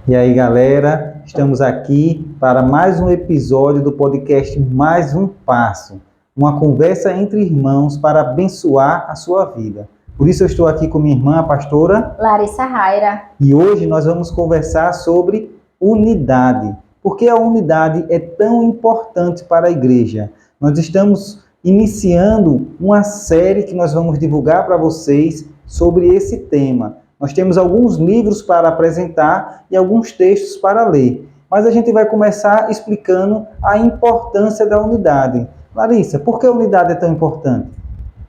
E aí, galera, estamos aqui para mais um episódio do podcast Mais um Passo, uma conversa entre irmãos para abençoar a sua vida. Por isso eu estou aqui com minha irmã, a pastora Larissa Raira. E hoje nós vamos conversar sobre unidade. Por que a unidade é tão importante para a igreja? Nós estamos iniciando uma série que nós vamos divulgar para vocês sobre esse tema. Nós temos alguns livros para apresentar e alguns textos para ler. Mas a gente vai começar explicando a importância da unidade. Larissa, por que a unidade é tão importante?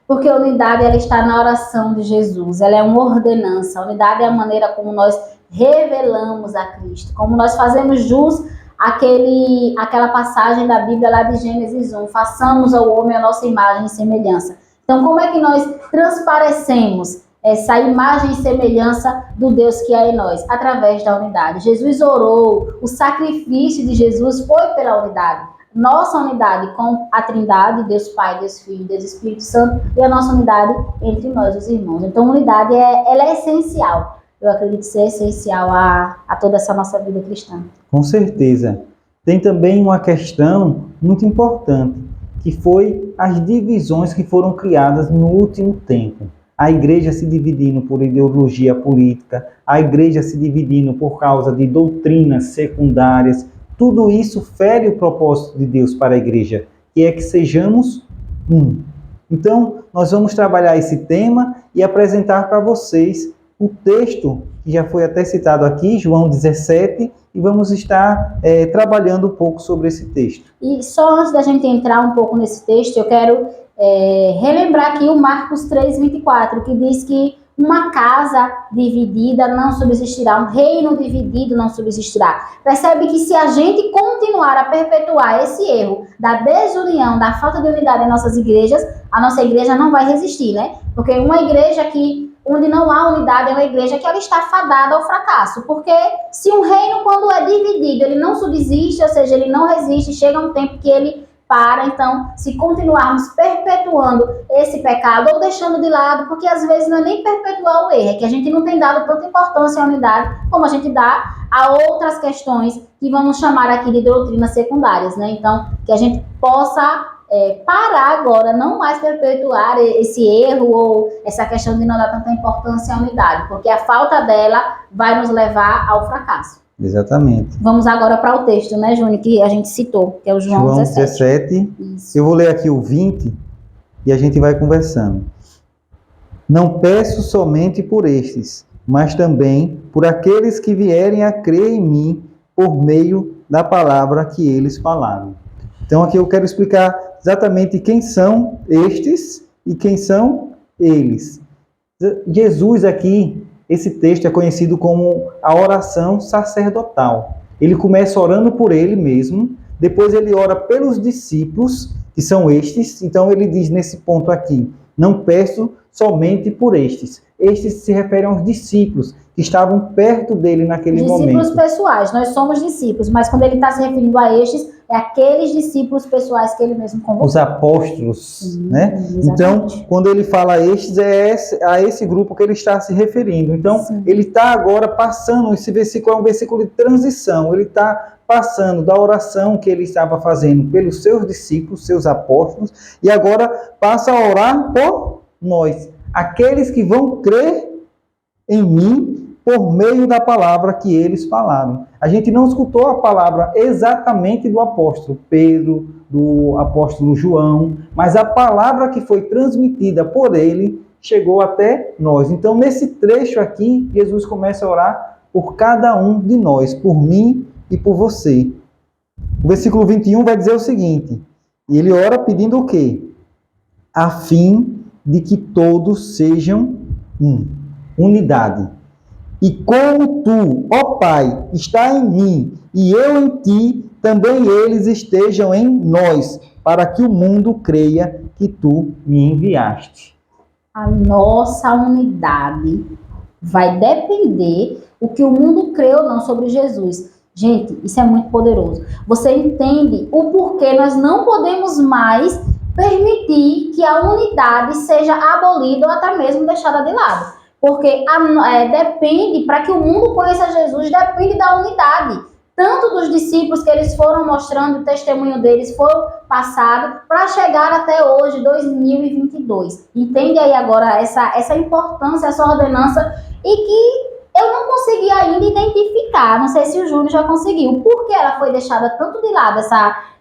Porque a unidade ela está na oração de Jesus, ela é uma ordenança. A unidade é a maneira como nós revelamos a Cristo, como nós fazemos jus àquela passagem da Bíblia lá de Gênesis 1, façamos ao homem a nossa imagem e semelhança. Então, como é que nós transparecemos essa imagem e semelhança do Deus que há em nós? Através da unidade. Jesus orou, o sacrifício de Jesus foi pela unidade. Nossa unidade com a Trindade, Deus Pai, Deus Filho, Deus Espírito Santo, e a nossa unidade entre nós, os irmãos. Então, a unidade ela é essencial. Eu acredito ser essencial a toda essa nossa vida cristã. Com certeza. Tem também uma questão muito importante, que foi as divisões que foram criadas no último tempo. A igreja se dividindo por ideologia política, a igreja se dividindo por causa de doutrinas secundárias. Tudo isso fere o propósito de Deus para a igreja, que é que sejamos um. Então, nós vamos trabalhar esse tema e apresentar para vocês o texto que já foi até citado aqui, João 17, e vamos estar trabalhando um pouco sobre esse texto. E só antes da gente entrar um pouco nesse texto, eu quero relembrar aqui o Marcos 3:24, que diz que uma casa dividida não subsistirá, um reino dividido não subsistirá. Percebe que se a gente continuar a perpetuar esse erro da desunião, da falta de unidade em nossas igrejas, a nossa igreja não vai resistir, né? Porque uma igreja onde não há unidade é uma igreja que ela está fadada ao fracasso. Porque se um reino, quando é dividido, ele não subsiste, ou seja, ele não resiste, chega um tempo que ele para. Então, se continuarmos perpetuando esse pecado ou deixando de lado, porque às vezes não é nem perpetuar o erro, é que a gente não tem dado tanta importância à unidade como a gente dá a outras questões que vamos chamar aqui de doutrinas secundárias, né? Então, que a gente possa parar agora, não mais perpetuar esse erro ou essa questão de não dar tanta importância à unidade, porque a falta dela vai nos levar ao fracasso. Exatamente. Vamos agora para o texto, né, Júnior, que a gente citou, que é o João 17. Isso. Eu vou ler aqui o 20 e a gente vai conversando. Não peço somente por estes, mas também por aqueles que vierem a crer em mim por meio da palavra que eles falaram. Então aqui eu quero explicar exatamente quem são estes e quem são eles. Jesus aqui, esse texto é conhecido como a oração sacerdotal. Ele começa orando por ele mesmo, depois ele ora pelos discípulos, que são estes. Então ele diz nesse ponto aqui, não peço somente por estes. Estes se referem aos discípulos que estavam perto dele naquele momento. Discípulos pessoais, nós somos discípulos, mas quando ele está se referindo a estes, é aqueles discípulos pessoais que ele mesmo convocou. Os apóstolos, né? Exatamente. Então, quando ele fala estes, é a esse grupo que ele está se referindo. Então, sim, ele está agora passando, esse versículo é um versículo de transição, ele está passando da oração que ele estava fazendo pelos seus discípulos, seus apóstolos, e agora passa a orar por nós, aqueles que vão crer em mim por meio da palavra que eles falaram. A gente não escutou a palavra exatamente do apóstolo Pedro, do apóstolo João, mas a palavra que foi transmitida por ele chegou até nós. Então, nesse trecho aqui, Jesus começa a orar por cada um de nós, por mim e por você. O versículo 21 vai dizer o seguinte, e ele ora pedindo o quê? A fim de que todos sejam um. Unidade. E como tu, ó Pai, está em mim e eu em ti, também eles estejam em nós, para que o mundo creia que tu me enviaste. A nossa unidade vai depender o que o mundo crê ou não sobre Jesus. Gente, isso é muito poderoso. Você entende o porquê nós não podemos mais permitir que a unidade seja abolida ou até mesmo deixada de lado. Porque depende, para que o mundo conheça Jesus, depende da unidade. Tanto dos discípulos que eles foram mostrando, o testemunho deles foi passado, para chegar até hoje, 2022. Entende aí agora essa importância, essa ordenança, e que eu não consegui ainda identificar, não sei se o Júnior já conseguiu, por que ela foi deixada tanto de lado,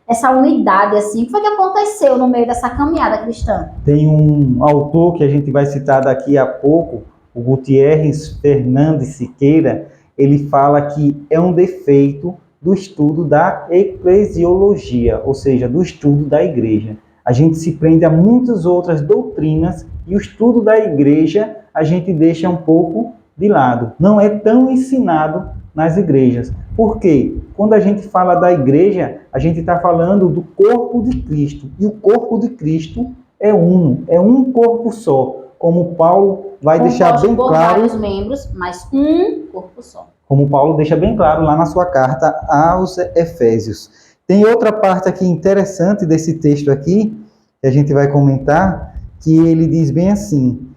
essa unidade, assim? O que foi que aconteceu no meio dessa caminhada cristã? Tem um autor que a gente vai citar daqui a pouco, o Gutierrez Fernandes Siqueira, ele fala que é um defeito do estudo da eclesiologia, ou seja, do estudo da igreja. A gente se prende a muitas outras doutrinas e o estudo da igreja a gente deixa um pouco de lado. Não é tão ensinado nas igrejas. Por quê? Quando a gente fala da igreja, a gente está falando do corpo de Cristo. E o corpo de Cristo é um corpo só. Como Paulo vai deixar bem claro. Vários membros, mas um corpo só. Como Paulo deixa bem claro lá na sua carta aos Efésios. Tem outra parte aqui interessante desse texto aqui, que a gente vai comentar, que ele diz bem assim: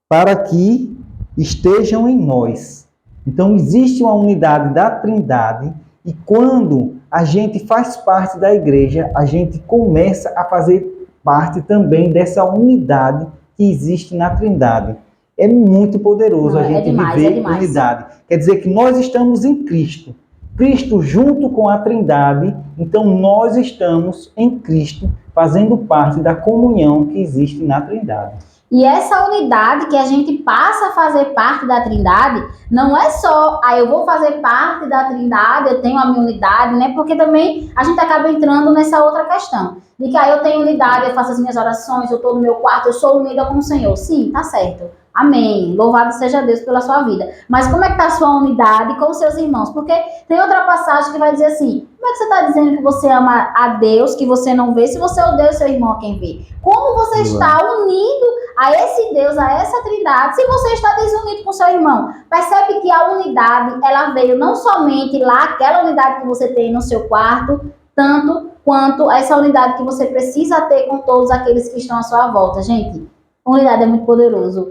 para que estejam em nós. Então, existe uma unidade da Trindade, e quando a gente faz parte da igreja, a gente começa a fazer parte também dessa unidade que existe na Trindade. É muito poderoso a gente viver unidade. Quer dizer que nós estamos em Cristo. Cristo junto com a Trindade, então nós estamos em Cristo, fazendo parte da comunhão que existe na Trindade. E essa unidade que a gente passa a fazer parte da Trindade, não é só, eu vou fazer parte da Trindade, eu tenho a minha unidade, né? Porque também a gente acaba entrando nessa outra questão. De que eu tenho unidade, eu faço as minhas orações, eu estou no meu quarto, eu sou unida com o Senhor. Sim, tá certo. Amém. Louvado seja Deus pela sua vida. Mas como é que está a sua unidade com os seus irmãos? Porque tem outra passagem que vai dizer assim: como é que você está dizendo que você ama a Deus, que você não vê, se você odeia o seu irmão a quem vê? Como você está unido a esse Deus, a essa Trindade, se você está desunido com o seu irmão? Percebe que a unidade, ela veio não somente lá, aquela unidade que você tem no seu quarto, tanto quanto essa unidade que você precisa ter com todos aqueles que estão à sua volta. Gente, unidade é muito poderoso.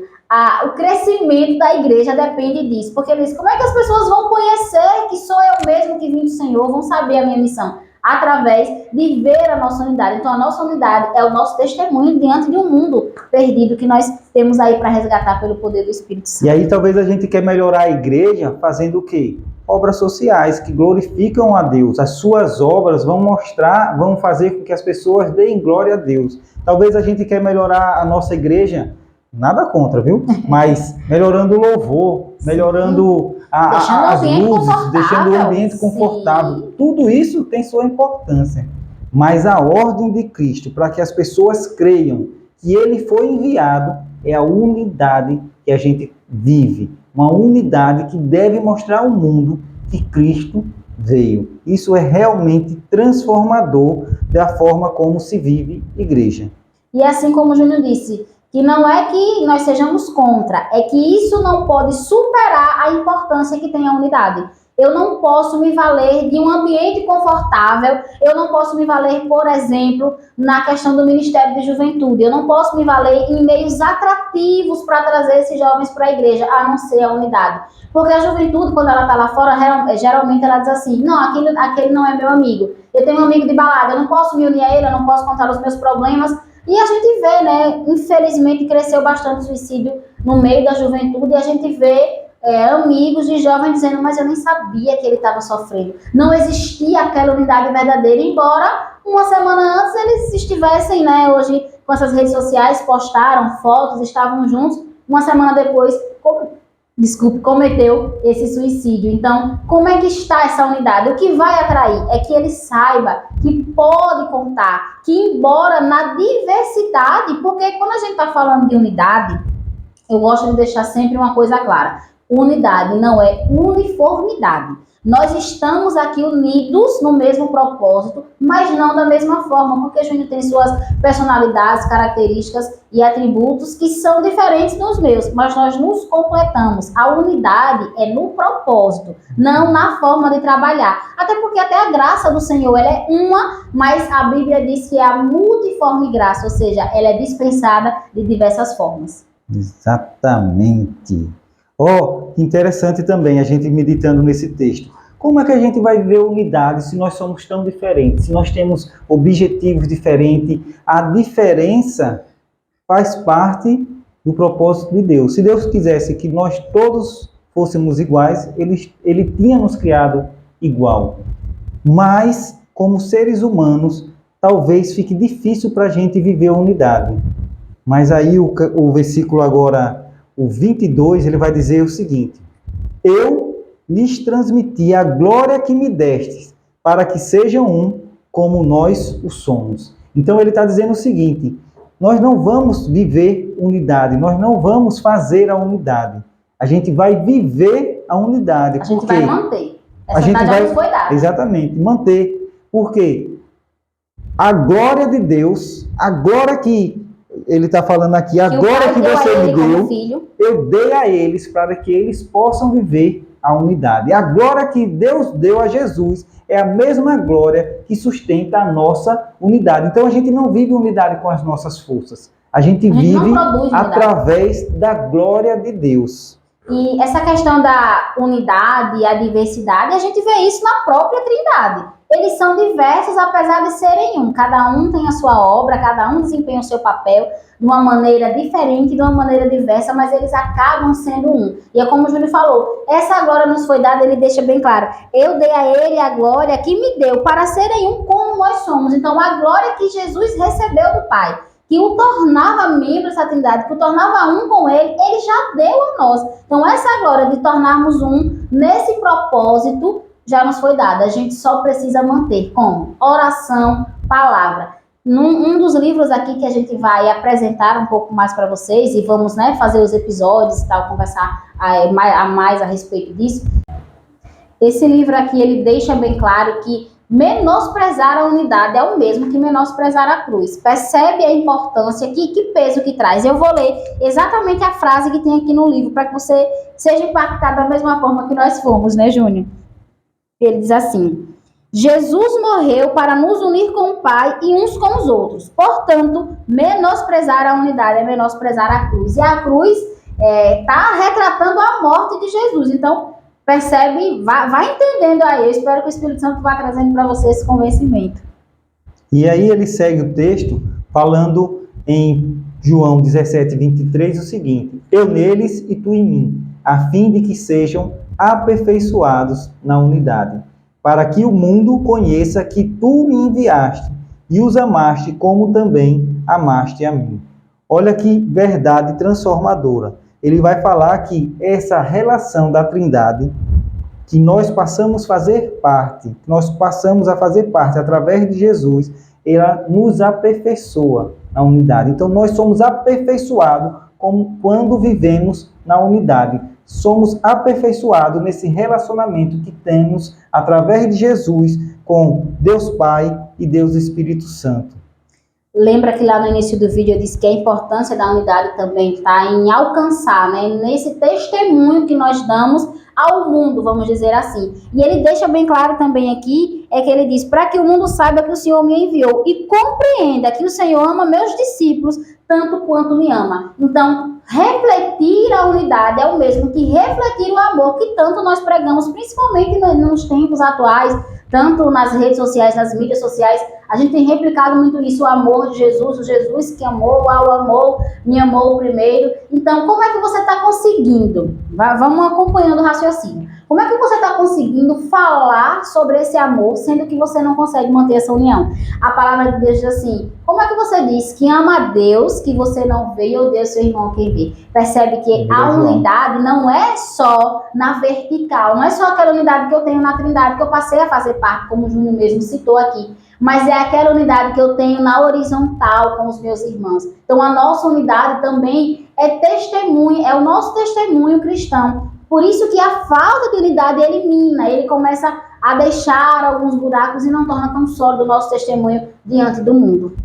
O crescimento da igreja depende disso, porque ele diz: como é que as pessoas vão conhecer que sou eu mesmo que vim do Senhor, vão saber a minha missão? Através de ver a nossa unidade. Então a nossa unidade é o nosso testemunho diante de um mundo perdido que nós temos aí para resgatar pelo poder do Espírito Santo. E aí talvez a gente quer melhorar a igreja fazendo o quê? Obras sociais que glorificam a Deus. As suas obras vão fazer com que as pessoas deem glória a Deus. Talvez a gente quer melhorar a nossa igreja, nada contra, viu? Mas melhorando o louvor, melhorando as luzes, deixando o ambiente confortável. Sim. Tudo isso tem sua importância. Mas a ordem de Cristo, para que as pessoas creiam que Ele foi enviado, é a unidade que a gente vive. Uma unidade que deve mostrar ao mundo que Cristo veio. Isso é realmente transformador da forma como se vive igreja. E assim como o Júnior disse, que não é que nós sejamos contra, é que isso não pode superar a importância que tem a unidade. Eu não posso me valer de um ambiente confortável, eu não posso me valer, por exemplo, na questão do Ministério de Juventude, eu não posso me valer em meios atrativos para trazer esses jovens para a igreja, a não ser a unidade. Porque a juventude, quando ela está lá fora, geralmente ela diz assim: não, aquele não é meu amigo, eu tenho um amigo de balada, eu não posso me unir a ele, eu não posso contar os meus problemas. E a gente vê, né, infelizmente cresceu bastante o suicídio no meio da juventude, e a gente vê amigos de jovens dizendo: mas eu nem sabia que ele estava sofrendo. Não existia aquela unidade verdadeira, embora uma semana antes eles estivessem, né, hoje com essas redes sociais, postaram fotos, estavam juntos, uma semana depois, cometeu esse suicídio. Então, como é que está essa unidade? O que vai atrair é que ele saiba que pode contar, que embora na diversidade, porque quando a gente está falando de unidade, eu gosto de deixar sempre uma coisa clara: unidade não é uniformidade. Nós estamos aqui unidos no mesmo propósito, mas não da mesma forma, porque a gente tem suas personalidades, características e atributos que são diferentes dos meus, mas nós nos completamos. A unidade é no propósito, não na forma de trabalhar. Até porque até a graça do Senhor, ela é uma, mas a Bíblia diz que é a multiforme graça, ou seja, ela é dispensada de diversas formas. Exatamente. Oh, que interessante também a gente meditando nesse texto. Como é que a gente vai viver unidade se nós somos tão diferentes, se nós temos objetivos diferentes? A diferença faz parte do propósito de Deus. Se Deus quisesse que nós todos fôssemos iguais, ele tinha nos criado igual. Mas, como seres humanos, talvez fique difícil para a gente viver a unidade. Mas aí o versículo agora, o 22, ele vai dizer o seguinte: eu lhes transmiti a glória que me destes, para que sejam um, como nós o somos. Então ele está dizendo o seguinte: nós não vamos viver unidade, nós não vamos fazer a unidade. A gente vai viver a unidade. A gente vai manter. A gente vai, exatamente, manter. Porque a glória de Deus, a glória que ele está falando aqui, a glória que você me deu, eu dei a eles para que eles possam viver a unidade. A glória que Deus deu a Jesus é a mesma glória que sustenta a nossa unidade. Então a gente não vive unidade com as nossas forças. A gente vive através da glória de Deus. E essa questão da unidade e a diversidade, a gente vê isso na própria Trindade. Eles são diversos, apesar de serem um. Cada um tem a sua obra, cada um desempenha o seu papel de uma maneira diferente, de uma maneira diversa, mas eles acabam sendo um. E é como o Júlio falou, essa glória nos foi dada, ele deixa bem claro. Eu dei a ele a glória que me deu para serem um como nós somos. Então, a glória que Jesus recebeu do Pai, que o tornava membro dessa Trindade, que o tornava um com ele já deu a nós. Então, essa glória de tornarmos um nesse propósito já nos foi dada. A gente só precisa manter como? Oração, palavra. Um dos livros aqui que a gente vai apresentar um pouco mais para vocês e vamos, né, fazer os episódios e tal, conversar mais a respeito disso. Esse livro aqui, ele deixa bem claro que menosprezar a unidade é o mesmo que menosprezar a cruz. Percebe a importância, que peso que traz. Eu vou ler exatamente a frase que tem aqui no livro, para que você seja impactado da mesma forma que nós fomos, né, Júnior? Ele diz assim: Jesus morreu para nos unir com o Pai e uns com os outros. Portanto, menosprezar a unidade é menosprezar a cruz. E a cruz está retratando a morte de Jesus. Então, percebe, vai entendendo aí. Eu espero que o Espírito Santo vá trazendo para você esse convencimento. E aí ele segue o texto falando em João 17, 23 o seguinte: eu neles e tu em mim, a fim de que sejam aperfeiçoados na unidade, para que o mundo conheça que tu me enviaste e os amaste como também amaste a mim. Olha que verdade transformadora. Ele vai falar que essa relação da Trindade, que nós passamos a fazer parte através de Jesus, ela nos aperfeiçoa na unidade. Então nós somos aperfeiçoados como quando vivemos na unidade. Somos aperfeiçoados nesse relacionamento que temos através de Jesus com Deus Pai e Deus Espírito Santo. Lembra que lá no início do vídeo eu disse que a importância da unidade também está em alcançar, né? Nesse testemunho que nós damos ao mundo, vamos dizer assim. E ele deixa bem claro também aqui, que ele diz, para que o mundo saiba que o Senhor me enviou e compreenda que o Senhor ama meus discípulos tanto quanto me ama. Então, refletir a unidade é o mesmo que refletir o amor que tanto nós pregamos, principalmente nos tempos atuais, tanto nas redes sociais, nas mídias sociais. A gente tem replicado muito isso, o amor de Jesus, o Jesus que amou, me amou primeiro. Então, como é que você está conseguindo? Vamos acompanhando o raciocínio. Como é que você está conseguindo falar sobre esse amor, sendo que você não consegue manter essa união? A palavra de Deus diz assim: como é que você diz que ama a Deus, que você não vê, e odeia seu irmão quem vê? Percebe que a unidade não é só na vertical, não é só aquela unidade que eu tenho na Trindade, que eu passei a fazer parte, como o Júnior mesmo citou aqui, mas é aquela unidade que eu tenho na horizontal com os meus irmãos. Então a nossa unidade também é testemunho, é o nosso testemunho cristão. Por isso que a falta de unidade elimina, ele começa a deixar alguns buracos e não torna tão sólido o nosso testemunho diante do mundo.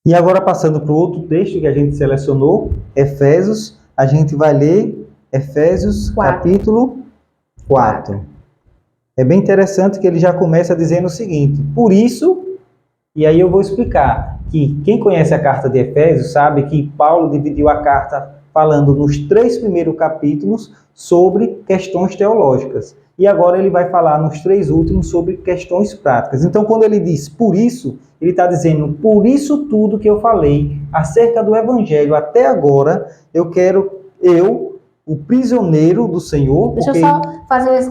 E agora passando para o outro texto que a gente selecionou, Efésios, a gente vai ler Efésios 4. Capítulo 4. É bem interessante que ele já começa dizendo o seguinte: por isso, e aí eu vou explicar, que quem conhece a carta de Efésios sabe que Paulo dividiu a carta falando nos 3 primeiros capítulos sobre questões teológicas. E agora ele vai falar nos 3 últimos sobre questões práticas. Então, quando ele diz por isso, ele está dizendo, por isso tudo que eu falei acerca do Evangelho até agora, o prisioneiro do Senhor... Deixa eu só fazer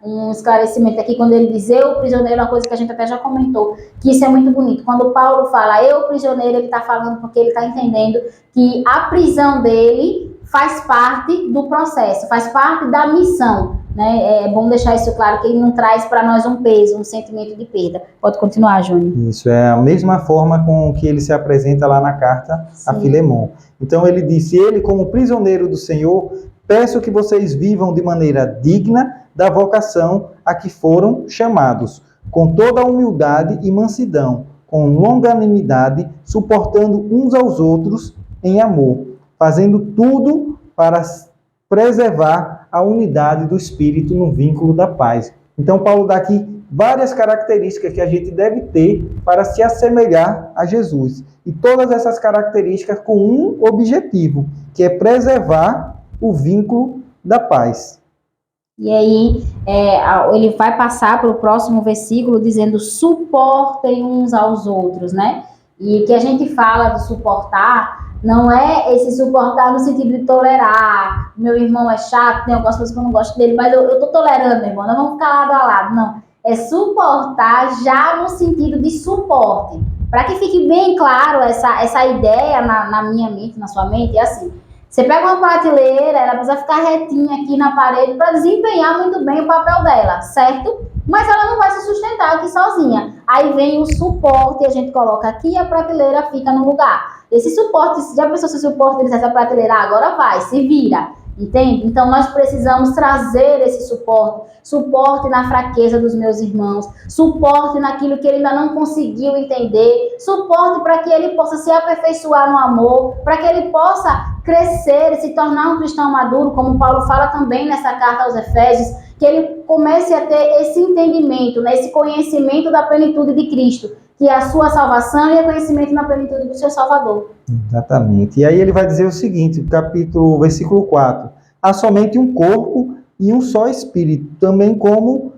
um esclarecimento aqui, quando ele diz eu, prisioneiro, uma coisa que a gente até já comentou, que isso é muito bonito. Quando Paulo fala eu, prisioneiro, ele está falando porque ele está entendendo que a prisão dele faz parte do processo, faz parte da missão, né? É bom deixar isso claro, que ele não traz para nós um peso, um sentimento de perda. Pode continuar, Júnior. Isso, é a mesma forma com que ele se apresenta lá na carta a Filemon. Então ele disse, ele como prisioneiro do Senhor, peço que vocês vivam de maneira digna da vocação a que foram chamados, com toda a humildade e mansidão, com longanimidade, suportando uns aos outros em amor, fazendo tudo para preservar a unidade do Espírito no vínculo da paz. Então Paulo dá aqui várias características que a gente deve ter para se assemelhar a Jesus. E todas essas características com um objetivo, que é preservar o vínculo da paz. E aí, ele vai passar para o próximo versículo dizendo, suportem uns aos outros, né? E que a gente fala de suportar, não é esse suportar no sentido de tolerar, meu irmão é chato, tem algumas coisas que eu não gosto dele, mas eu tô tolerando, meu irmão, nós vamos ficar lado a lado, não. É suportar já no sentido de suporte. Para que fique bem claro essa ideia na minha mente, na sua mente, é assim. Você pega uma prateleira, ela precisa ficar retinha aqui na parede para desempenhar muito bem o papel dela, certo? Mas ela não vai se sustentar aqui sozinha. Aí vem o suporte, a gente coloca aqui e a prateleira fica no lugar. Esse suporte, já pensou se o suporte dessa prateleira agora vai, se vira. Entende? Então nós precisamos trazer esse suporte na fraqueza dos meus irmãos, suporte naquilo que ele ainda não conseguiu entender, suporte para que ele possa se aperfeiçoar no amor, para que ele possa crescer e se tornar um cristão maduro, como Paulo fala também nessa carta aos Efésios, que ele comece a ter esse entendimento, né, esse conhecimento da plenitude de Cristo, que é a sua salvação e o conhecimento na plenitude do seu Salvador. Exatamente. E aí ele vai dizer o seguinte, versículo 4. Há somente um corpo e um só Espírito, também como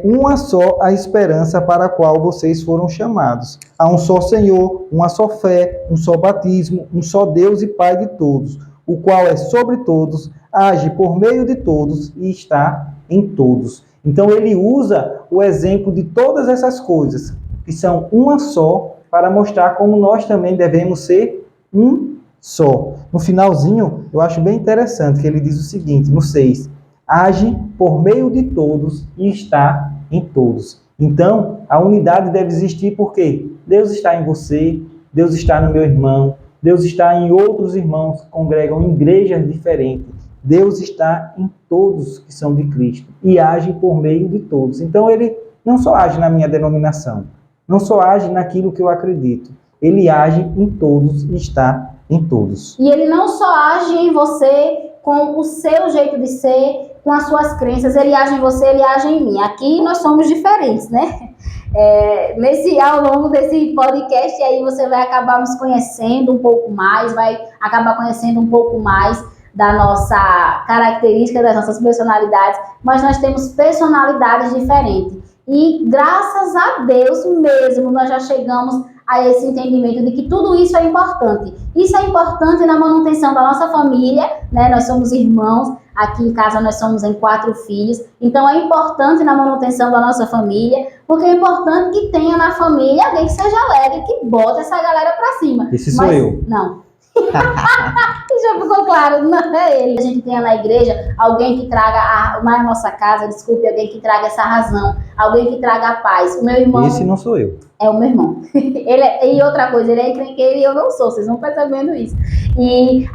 uma só a esperança para a qual vocês foram chamados. Há um só Senhor, uma só fé, um só batismo, um só Deus e Pai de todos, o qual é sobre todos, age por meio de todos e está em todos. Então ele usa o exemplo de todas essas coisas, que são uma só, para mostrar como nós também devemos ser um só. No finalzinho, eu acho bem interessante que ele diz o seguinte, no 6, age por meio de todos e está em todos. Então, a unidade deve existir porque Deus está em você, Deus está no meu irmão, Deus está em outros irmãos que congregam em igrejas diferentes. Deus está em todos que são de Cristo e age por meio de todos. Então, ele não só age na minha denominação, não só age naquilo que eu acredito, ele age em todos e está em todos. E ele não só age em você com o seu jeito de ser, com as suas crenças, ele age em você, ele age em mim. Aqui nós somos diferentes, né? Ao longo desse podcast aí você vai acabar nos conhecendo um pouco mais, vai acabar conhecendo um pouco mais da nossa característica, das nossas personalidades, mas nós temos personalidades diferentes. E graças a Deus mesmo, nós já chegamos a esse entendimento de que tudo isso é importante. Isso é importante na manutenção da nossa família, né? Nós somos irmãos, aqui em casa nós somos em 4 filhos, então é importante na manutenção da nossa família, porque é importante que tenha na família alguém que seja alegre, que bota essa galera pra cima. Esse sou eu. Não. Já ficou claro, não é ele. A gente tenha na igreja alguém que traga na nossa casa, alguém que traga essa razão, alguém que traga a paz. O meu irmão. Esse não sou eu. É o meu irmão. E outra coisa, ele é encrenqueiro e eu não sou, vocês vão percebendo isso. E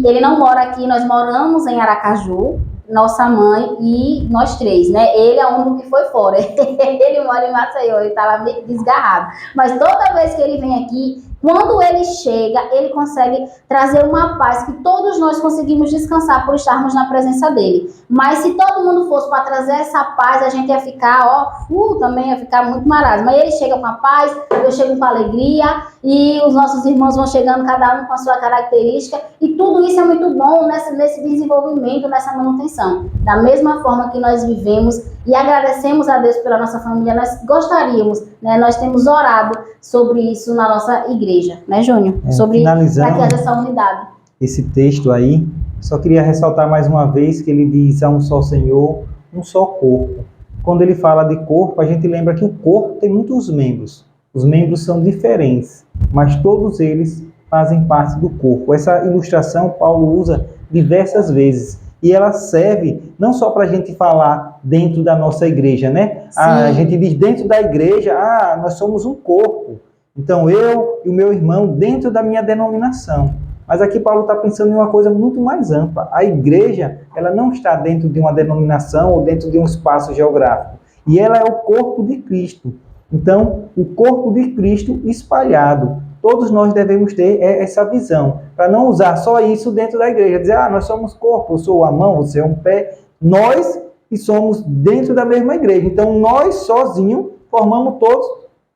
ele não mora aqui, nós moramos em Aracaju, nossa mãe e nós 3, né? Ele é o único que foi fora. Ele mora em Maceió, ele tá lá meio desgarrado. Mas toda vez que ele vem aqui, Quando ele chega, ele consegue trazer uma paz que todos nós conseguimos descansar por estarmos na presença dele. Mas se todo mundo fosse para trazer essa paz, a gente ia ficar, também ia ficar muito marasmo. Mas ele chega com a paz, eu chego com a alegria, e os nossos irmãos vão chegando, cada um com a sua característica, e tudo isso é muito bom nesse desenvolvimento, nessa manutenção. Da mesma forma que nós vivemos e agradecemos a Deus pela nossa família, nós gostaríamos, né, nós temos orado sobre isso na nossa igreja, né, Júnior? Sobre finalizando que haja essa unidade. Esse texto aí, só queria ressaltar mais uma vez que ele diz: há um só Senhor, um só corpo. Quando ele fala de corpo, a gente lembra que o corpo tem muitos membros. Os membros são diferentes, mas todos eles fazem parte do corpo. Essa ilustração Paulo usa diversas vezes. E ela serve não só para a gente falar dentro da nossa igreja, né? A gente diz dentro da igreja, nós somos um corpo. Então eu e o meu irmão dentro da minha denominação. Mas aqui Paulo está pensando em uma coisa muito mais ampla. A igreja, ela não está dentro de uma denominação ou dentro de um espaço geográfico. E ela é o corpo de Cristo. Então, o corpo de Cristo espalhado. Todos nós devemos ter essa visão, para não usar só isso dentro da igreja. Dizer, nós somos corpo, eu sou a mão, você é um pé. Nós que somos dentro da mesma igreja. Então, nós sozinhos formamos todos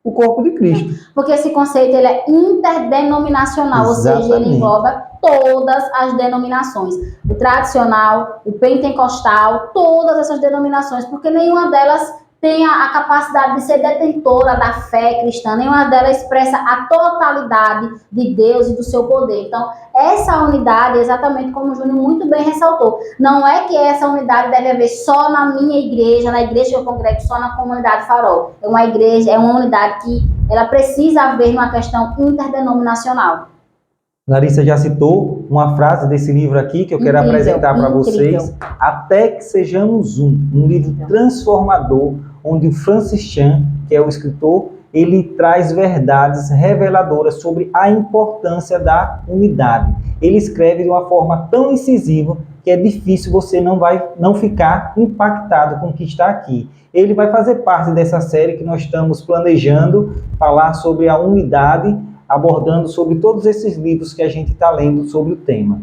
o corpo de Cristo. Porque esse conceito ele é interdenominacional, Exatamente. ou seja, ele engloba todas as denominações. O tradicional, o pentecostal, todas essas denominações, porque nenhuma delas tem a capacidade de ser detentora da fé cristã, nenhuma delas expressa a totalidade de Deus e do seu poder. Então, essa unidade, exatamente como o Júnior muito bem ressaltou, não é que essa unidade deve haver só na minha igreja, na igreja que eu congrego, só na comunidade Farol. É uma igreja, é uma unidade que ela precisa haver numa questão interdenominacional. Larissa já citou uma frase desse livro aqui que eu quero apresentar para vocês. Até que sejamos um livro transformador, onde o Francis Chan, que é o escritor, ele traz verdades reveladoras sobre a importância da unidade. Ele escreve de uma forma tão incisiva que é difícil você não ficar impactado com o que está aqui. Ele vai fazer parte dessa série que nós estamos planejando, falar sobre a unidade, abordando sobre todos esses livros que a gente está lendo sobre o tema.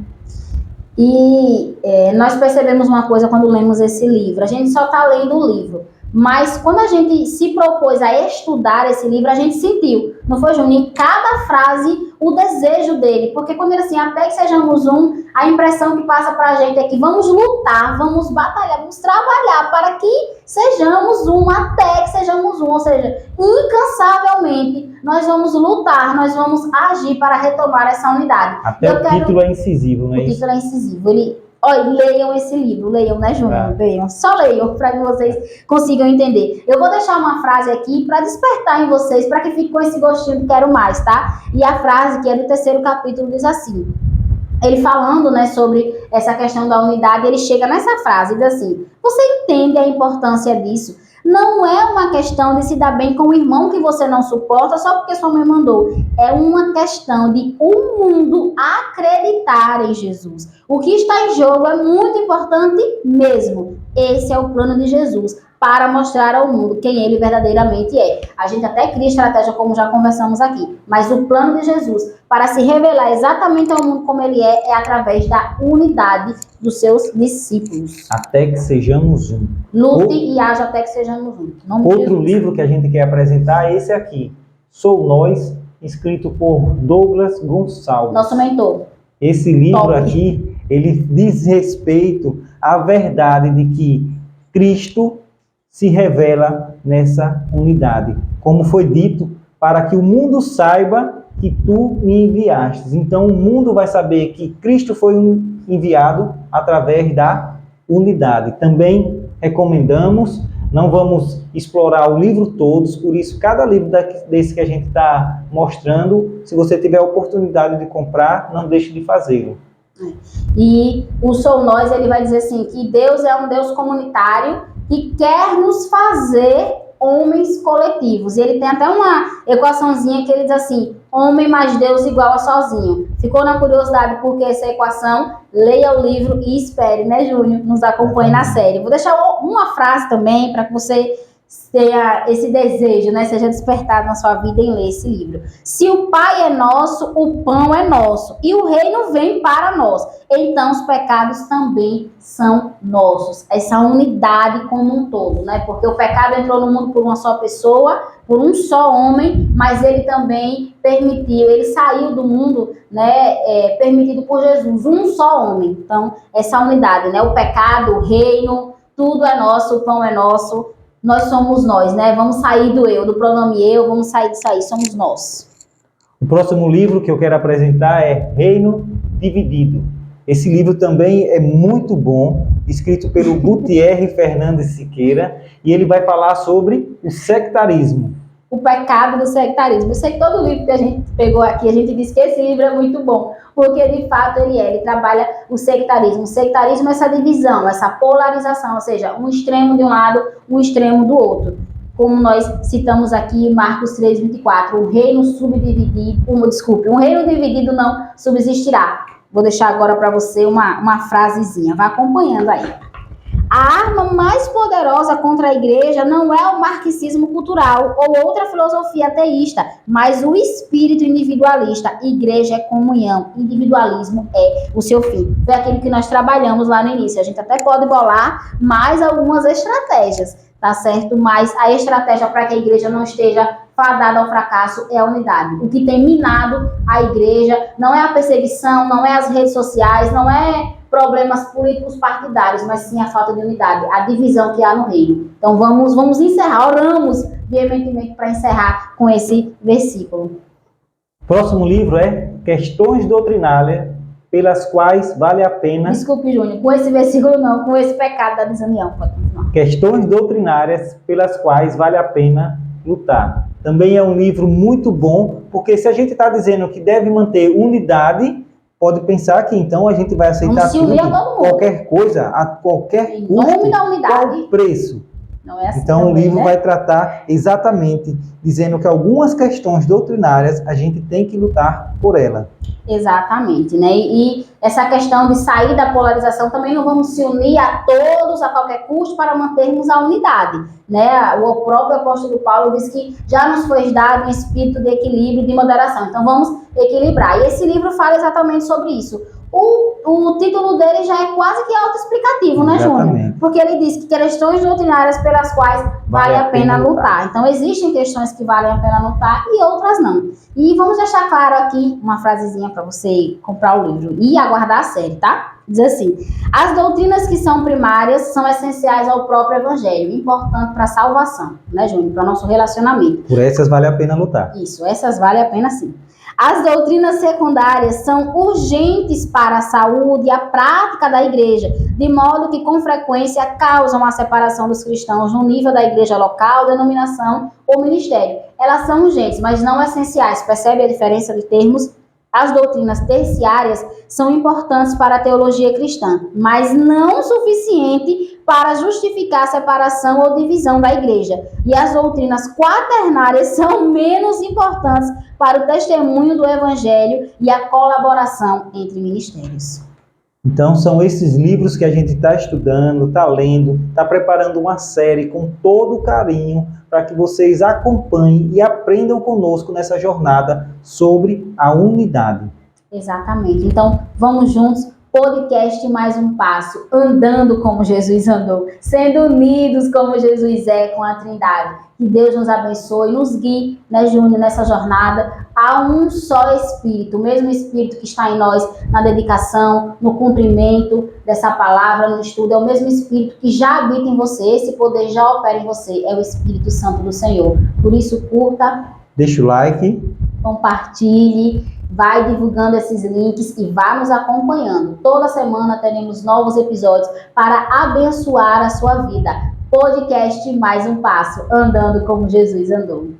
E nós percebemos uma coisa quando lemos esse livro, a gente só está lendo o livro, mas quando a gente se propôs a estudar esse livro, a gente sentiu, não foi, Júnior, em cada frase o desejo dele, porque quando ele assim, até que sejamos um, a impressão que passa para a gente é que vamos lutar, vamos batalhar, vamos trabalhar para que sejamos um, até que sejamos um, ou seja, incansavelmente nós vamos lutar, nós vamos agir para retomar essa unidade. Até o título é incisivo, não é isso? O título é incisivo, leiam esse livro, leiam, né, Júnior? Leiam, só leiam, para que vocês consigam entender. Eu vou deixar uma frase aqui para despertar em vocês, para que fique com esse gostinho de quero mais, tá? E a frase, que é do 3º capítulo, diz assim, ele falando, né, sobre essa questão da unidade, ele chega nessa frase, diz assim, você entende a importância disso? Não é uma questão de se dar bem com o irmão que você não suporta só porque sua mãe mandou. É uma questão de o mundo acreditar em Jesus. O que está em jogo é muito importante mesmo. Esse é o plano de Jesus, para mostrar ao mundo quem ele verdadeiramente é. A gente até cria estratégia, como já conversamos aqui, mas o plano de Jesus, para se revelar exatamente ao mundo como ele é através da unidade dos seus discípulos. Até que sejamos um. Lute e haja até que sejamos um. Outro livro que a gente quer apresentar é esse aqui, Sou Nós, escrito por Douglas Gonçalves. Nosso mentor. Esse livro aqui, ele diz respeito à verdade de que Cristo se revela nessa unidade. Como foi dito, para que o mundo saiba que tu me enviaste. Então o mundo vai saber que Cristo foi enviado através da unidade. Também recomendamos, não vamos explorar o livro todos, por isso cada livro desse que a gente está mostrando, se você tiver a oportunidade de comprar, não deixe de fazê-lo. E o Sou Nós, ele vai dizer assim, que Deus é um Deus comunitário que quer nos fazer homens coletivos. E ele tem até uma equaçãozinha que ele diz assim, homem mais Deus igual a sozinho. Ficou na curiosidade por que essa equação? Leia o livro e espere, né, Júnior? Nos acompanhe na série. Vou deixar uma frase também para que você tenha esse desejo, né, seja despertado na sua vida em ler esse livro. Se o Pai é nosso, o pão é nosso, e o reino vem para nós. Então os pecados também são nossos. Essa unidade como um todo, né? Porque o pecado entrou no mundo por uma só pessoa, por um só homem, mas ele também permitiu, ele saiu do mundo, né, permitido por Jesus, um só homem. Então, essa unidade, né? O pecado, o reino, tudo é nosso, o pão é nosso. Nós somos nós, né? Vamos sair do eu, do pronome eu, vamos sair disso aí, somos nós. O próximo livro que eu quero apresentar é Reino Dividido. Esse livro também é muito bom, escrito pelo Gutierre Fernandes Siqueira, e ele vai falar sobre o sectarismo. O pecado do sectarismo. Eu sei que todo livro que a gente pegou aqui, a gente disse que esse livro é muito bom, porque de fato ele trabalha o sectarismo. O sectarismo é essa divisão, essa polarização, ou seja, um extremo de um lado, um extremo do outro. Como nós citamos aqui em Marcos 3:24, um reino dividido não subsistirá. Vou deixar agora para você uma frasezinha, vá acompanhando aí. A arma mais poderosa contra a igreja não é o marxismo cultural ou outra filosofia ateísta, mas o espírito individualista. Igreja é comunhão, individualismo é o seu fim. Foi aquilo que nós trabalhamos lá no início. A gente até pode bolar mais algumas estratégias, tá certo? Mas a estratégia para que a igreja não esteja fadada ao fracasso é a unidade. O que tem minado a igreja não é a perseguição, não é as redes sociais, não é problemas políticos partidários, mas sim a falta de unidade, a divisão que há no reino. Então vamos encerrar, oramos veementemente para encerrar com esse versículo. Próximo livro é Questões Doutrinárias pelas quais vale a pena... Desculpe, Júnior, com esse versículo não, com esse pecado da desunião. Pode continuar. Questões Doutrinárias pelas quais vale a pena lutar. Também é um livro muito bom, porque se a gente está dizendo que deve manter unidade, pode pensar que então a gente vai aceitar tudo, qualquer coisa, a qualquer custo, nome da unidade. qual preço. Não é assim então também, o livro, né, vai tratar exatamente, dizendo que algumas questões doutrinárias a gente tem que lutar por ela. Exatamente, né? E essa questão de sair da polarização, também não vamos se unir a todos a qualquer custo para mantermos a unidade, né? O próprio apóstolo Paulo diz que já nos foi dado um espírito de equilíbrio e de moderação, então vamos equilibrar. E esse livro fala exatamente sobre isso. O título dele já é quase que autoexplicativo, né, Júnior? Porque ele diz que questões doutrinárias pelas quais vale a pena lutar. Então, existem questões que valem a pena lutar e outras não. E vamos deixar claro aqui uma frasezinha para você comprar o livro e aguardar a série, tá? Diz assim: as doutrinas que são primárias são essenciais ao próprio evangelho, importante para a salvação, né, Júnior? Para o nosso relacionamento. Por essas vale a pena lutar. Isso, essas vale a pena sim. As doutrinas secundárias são urgentes para a saúde e a prática da igreja, de modo que com frequência causam a separação dos cristãos no nível da igreja local, denominação ou ministério. Elas são urgentes, mas não essenciais. Percebe a diferença de termos? As doutrinas terciárias são importantes para a teologia cristã, mas não o suficiente para justificar a separação ou divisão da igreja. E as doutrinas quaternárias são menos importantes para o testemunho do evangelho e a colaboração entre ministérios. Então são esses livros que a gente está estudando, está lendo, está preparando uma série com todo carinho para que vocês acompanhem e aprendam conosco nessa jornada sobre a unidade. Exatamente. Então vamos juntos. Podcast Mais um Passo, andando como Jesus andou, sendo unidos como Jesus é com a Trindade. Que Deus nos abençoe, nos guie, né, Júnior, nessa jornada a um só Espírito, o mesmo Espírito que está em nós na dedicação, no cumprimento dessa palavra, no estudo, é o mesmo Espírito que já habita em você, esse poder já opera em você, é o Espírito Santo do Senhor. Por isso, curta, deixa o like, compartilhe, vai divulgando esses links e vá nos acompanhando. Toda semana teremos novos episódios para abençoar a sua vida. Podcast Mais um Passo, andando como Jesus andou.